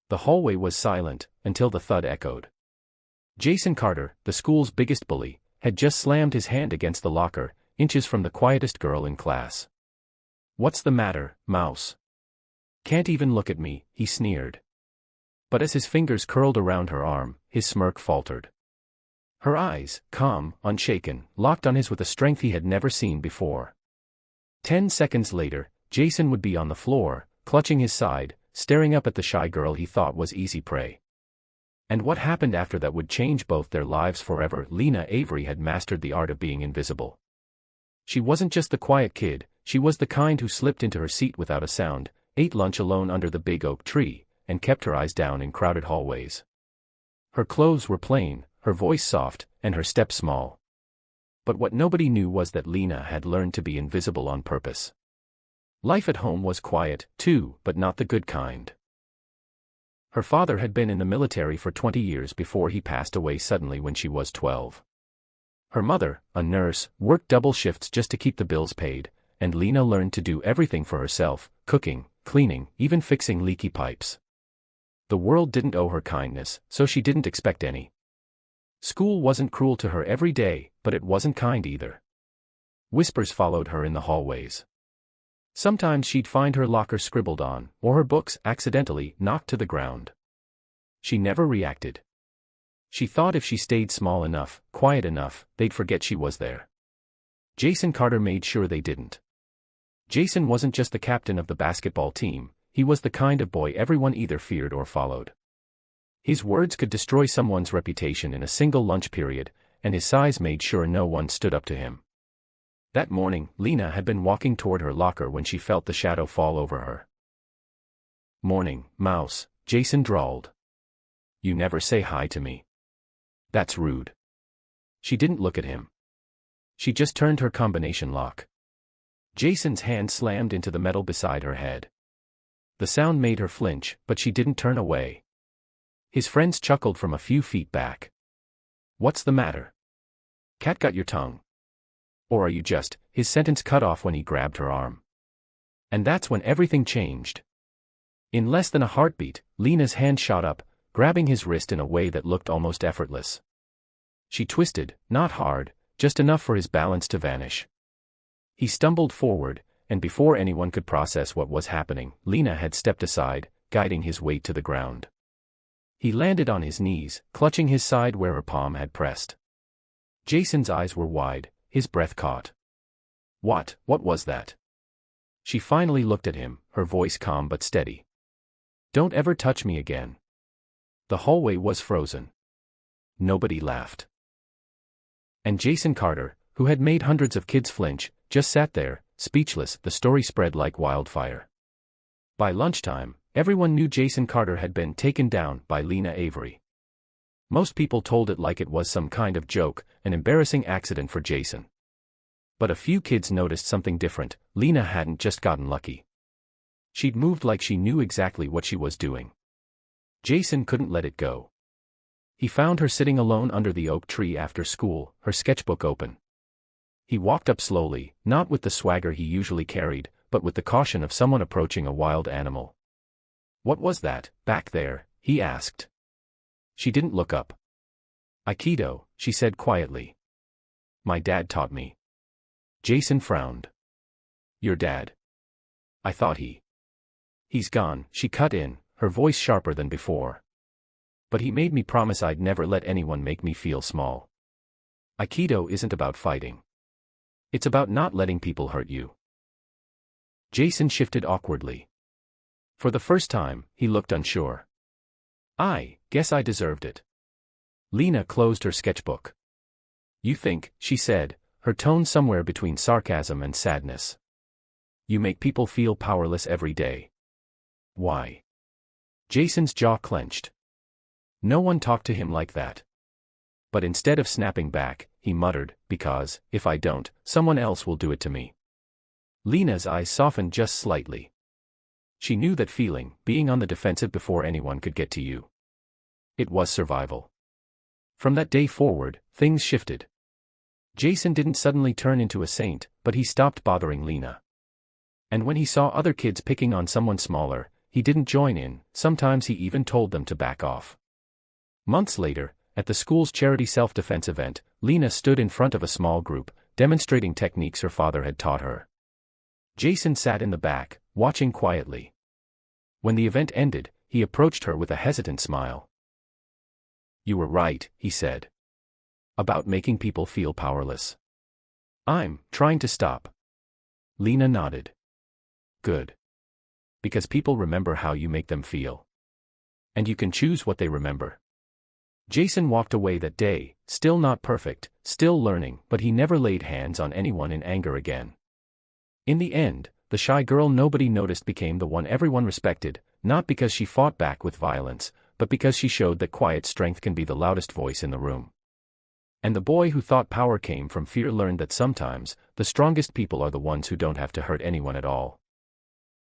The hallway was silent, until the thud echoed. Jason Carter, the school's biggest bully, had just slammed his hand against the locker, inches from the quietest girl in class. "What's the matter, mouse? Can't even look at me," he sneered. But as his fingers curled around her arm, his smirk faltered. Her eyes, calm, unshaken, locked on his with a strength he had never seen before. 10 seconds later, Jason would be on the floor, clutching his side, staring up at the shy girl he thought was easy prey. And what happened after that would change both their lives forever. Lena Avery had mastered the art of being invisible. She wasn't just the quiet kid, she was the kind who slipped into her seat without a sound, ate lunch alone under the big oak tree, and kept her eyes down in crowded hallways. Her clothes were plain, her voice soft, and her step small. But what nobody knew was that Lena had learned to be invisible on purpose. Life at home was quiet, too, but not the good kind. Her father had been in the military for 20 years before he passed away suddenly when she was 12. Her mother, a nurse, worked double shifts just to keep the bills paid, and Lena learned to do everything for herself, cooking, cleaning, even fixing leaky pipes. The world didn't owe her kindness, so she didn't expect any. School wasn't cruel to her every day, but it wasn't kind either. Whispers followed her in the hallways. Sometimes she'd find her locker scribbled on, or her books accidentally knocked to the ground. She never reacted. She thought if she stayed small enough, quiet enough, they'd forget she was there. Jason Carter made sure they didn't. Jason wasn't just the captain of the basketball team, he was the kind of boy everyone either feared or followed. His words could destroy someone's reputation in a single lunch period, and his size made sure no one stood up to him. That morning, Lena had been walking toward her locker when she felt the shadow fall over her. "Morning, mouse," Jason drawled. "You never say hi to me. That's rude." She didn't look at him. She just turned her combination lock. Jason's hand slammed into the metal beside her head. The sound made her flinch, but she didn't turn away. His friends chuckled from a few feet back. "What's the matter? Cat got your tongue? Or are you just..." His sentence cut off when he grabbed her arm. And that's when everything changed. In less than a heartbeat, Lena's hand shot up, grabbing his wrist in a way that looked almost effortless. She twisted, not hard, just enough for his balance to vanish. He stumbled forward, and before anyone could process what was happening, Lena had stepped aside, guiding his weight to the ground. He landed on his knees, clutching his side where her palm had pressed. Jason's eyes were wide, his breath caught. What was that?" She finally looked at him, her voice calm but steady. "Don't ever touch me again." The hallway was frozen. Nobody laughed. And Jason Carter, who had made hundreds of kids flinch, just sat there, speechless. The story spread like wildfire. By lunchtime, everyone knew Jason Carter had been taken down by Lena Avery. Most people told it like it was some kind of joke, an embarrassing accident for Jason. But a few kids noticed something different. Lena hadn't just gotten lucky. She'd moved like she knew exactly what she was doing. Jason couldn't let it go. He found her sitting alone under the oak tree after school, her sketchbook open. He walked up slowly, not with the swagger he usually carried, but with the caution of someone approaching a wild animal. "What was that, back there?" he asked. She didn't look up. "Aikido," she said quietly. "My dad taught me." Jason frowned. "Your dad? I thought He's gone," she cut in, her voice sharper than before. "But he made me promise I'd never let anyone make me feel small. Aikido isn't about fighting. It's about not letting people hurt you." Jason shifted awkwardly. For the first time, he looked unsure. "I guess I deserved it." Lena closed her sketchbook. "You think," she said, her tone somewhere between sarcasm and sadness. "You make people feel powerless every day. Why?" Jason's jaw clenched. No one talked to him like that. But instead of snapping back, he muttered, "Because, if I don't, someone else will do it to me." Lena's eyes softened just slightly. She knew that feeling, being on the defensive before anyone could get to you. It was survival. From that day forward, things shifted. Jason didn't suddenly turn into a saint, but he stopped bothering Lena. And when he saw other kids picking on someone smaller, he didn't join in, sometimes he even told them to back off. Months later, at the school's charity self-defense event, Lena stood in front of a small group, demonstrating techniques her father had taught her. Jason sat in the back, watching quietly. When the event ended, he approached her with a hesitant smile. "You were right," he said. "About making people feel powerless. I'm trying to stop." Lena nodded. "Good. Because people remember how you make them feel. And you can choose what they remember." Jason walked away that day, still not perfect, still learning, but he never laid hands on anyone in anger again. In the end, the shy girl nobody noticed became the one everyone respected, not because she fought back with violence, but because she showed that quiet strength can be the loudest voice in the room. And the boy who thought power came from fear learned that sometimes, the strongest people are the ones who don't have to hurt anyone at all.